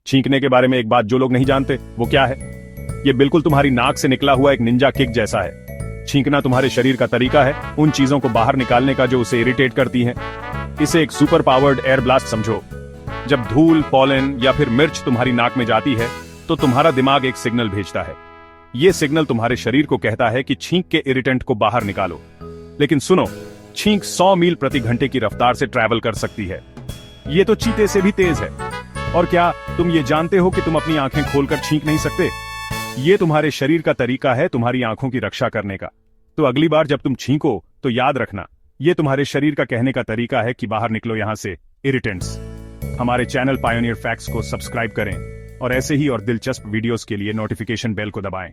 छींकने के बारे में एक बात जो लोग नहीं जानते वो क्या है, ये बिल्कुल तुम्हारी नाक से निकला हुआ एक निंजा किक जैसा है। छींकना तुम्हारे शरीर का तरीका है उन चीजों को बाहर निकालने का जो उसे इरिटेट करती हैं। इसे एक सुपर पावर्ड एयर ब्लास्ट समझो। जब धूल, पॉलन या फिर मिर्च तुम्हारी नाक में जाती है तो तुम्हारा दिमाग एक सिग्नल भेजता है। ये सिग्नल तुम्हारे शरीर को कहता है कि छींक के इरिटेंट को बाहर निकालो। लेकिन सुनो, छींक 100 मील प्रति घंटे की रफ्तार से ट्रैवल कर सकती है। ये तो चीते से भी तेज है। और क्या तुम ये जानते हो कि तुम अपनी आंखें खोलकर छींक नहीं सकते? ये तुम्हारे शरीर का तरीका है तुम्हारी आंखों की रक्षा करने का। तो अगली बार जब तुम छींको तो याद रखना, ये तुम्हारे शरीर का कहने का तरीका है कि बाहर निकलो यहां से, इरिटेंट्स। हमारे चैनल पायोनियर फैक्ट्स को सब्सक्राइब करें और ऐसे ही और दिलचस्प वीडियोस के लिए नोटिफिकेशन बेल को दबाएं।